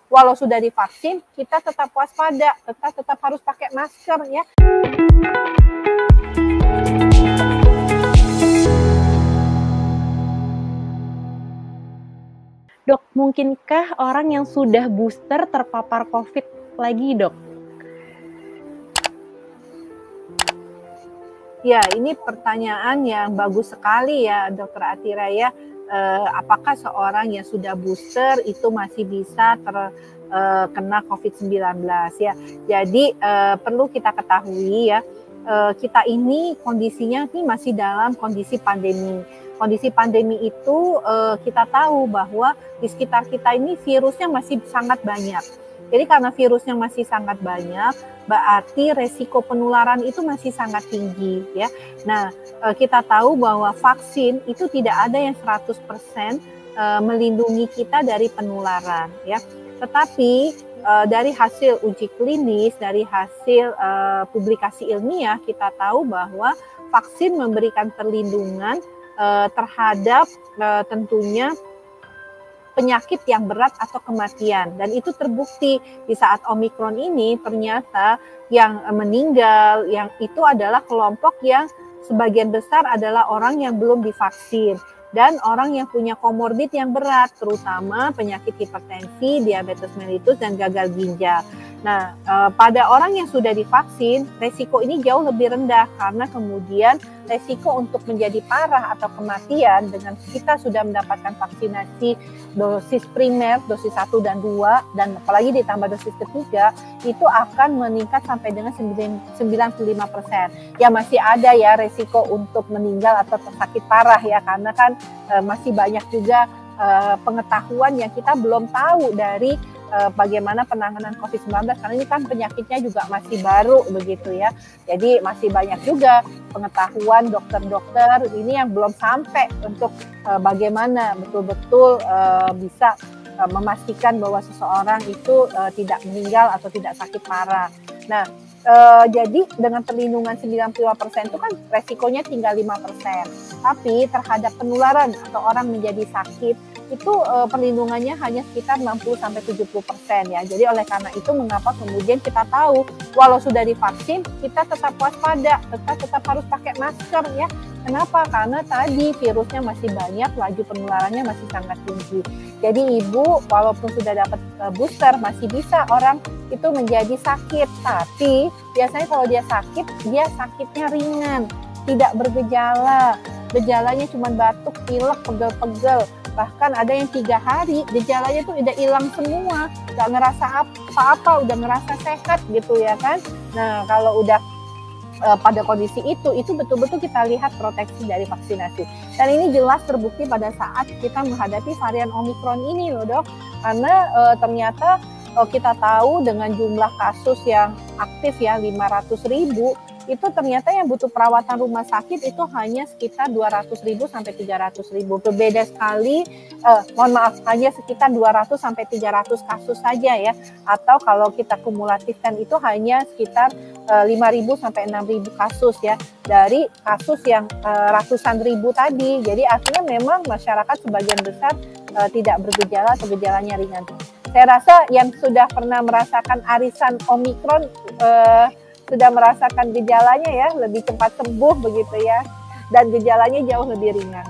walau sudah divaksin, kita tetap waspada, tetap harus pakai masker ya. Dok, mungkinkah orang yang sudah booster terpapar COVID lagi, Dok? Ya, ini pertanyaan yang bagus sekali ya, Dokter Atira ya. Apakah seorang yang sudah booster itu masih bisa terkena COVID-19 ya? Jadi perlu kita ketahui ya, kita ini kondisinya ini masih dalam kondisi pandemi. Kondisi pandemi itu kita tahu bahwa di sekitar kita ini virusnya masih sangat banyak. Jadi karena virusnya masih sangat banyak, berarti resiko penularan itu masih sangat tinggi ya. Nah, kita tahu bahwa vaksin itu tidak ada yang 100% melindungi kita dari penularan ya. Tetapi dari hasil uji klinis, dari hasil publikasi ilmiah, kita tahu bahwa vaksin memberikan perlindungan terhadap tentunya penyakit yang berat atau kematian, dan itu terbukti di saat Omikron ini. Ternyata yang meninggal yang itu adalah kelompok yang sebagian besar adalah orang yang belum divaksin dan orang yang punya komorbid yang berat, terutama penyakit hipertensi, diabetes mellitus, dan gagal ginjal. Nah, pada orang yang sudah divaksin, resiko ini jauh lebih rendah karena kemudian resiko untuk menjadi parah atau kematian dengan kita sudah mendapatkan vaksinasi dosis primer, dosis 1 dan 2, dan apalagi ditambah dosis ketiga, itu akan meningkat sampai dengan 95%. Ya masih ada ya resiko untuk meninggal atau sakit parah ya, karena kan masih banyak juga pengetahuan yang kita belum tahu dari bagaimana penanganan COVID-19, karena ini kan penyakitnya juga masih baru begitu ya. Jadi masih banyak juga pengetahuan dokter-dokter ini yang belum sampai untuk bagaimana betul-betul bisa memastikan bahwa seseorang itu tidak meninggal atau tidak sakit parah. Nah, jadi dengan perlindungan 95% itu kan resikonya tinggal 5%. Tapi terhadap penularan atau orang menjadi sakit itu perlindungannya hanya sekitar 60-70% ya. Jadi oleh karena itu mengapa kemudian kita tahu walau sudah divaksin kita tetap waspada, tetap harus pakai masker ya. Kenapa? Karena tadi virusnya masih banyak, laju penularannya masih sangat tinggi. Jadi ibu walaupun sudah dapat booster masih bisa orang itu menjadi sakit, tapi biasanya kalau dia sakitnya ringan, tidak bergejala. Gejalanya cuma batuk, pilek, pegel-pegel. Bahkan ada yang 3 hari gejalanya tuh udah hilang semua, nggak ngerasa apa-apa, udah ngerasa sehat gitu ya kan. Nah kalau udah pada kondisi itu betul-betul kita lihat proteksi dari vaksinasi. Dan ini jelas terbukti pada saat kita menghadapi varian Omikron ini loh dok, karena ternyata kita tahu dengan jumlah kasus yang aktif ya 500.000, itu ternyata yang butuh perawatan rumah sakit itu hanya sekitar 200.000 sampai 300.000. Berbeda sekali, hanya sekitar 200 sampai 300 kasus saja ya. Atau kalau kita kumulatifkan itu hanya sekitar 5.000 sampai 6.000 kasus ya. Dari kasus yang ratusan ribu tadi. Jadi artinya memang masyarakat sebagian besar tidak bergejala atau gejalanya ringan. Saya rasa yang sudah pernah merasakan arisan Omikron sudah merasakan gejalanya ya, lebih cepat sembuh begitu ya, dan gejalanya jauh lebih ringan.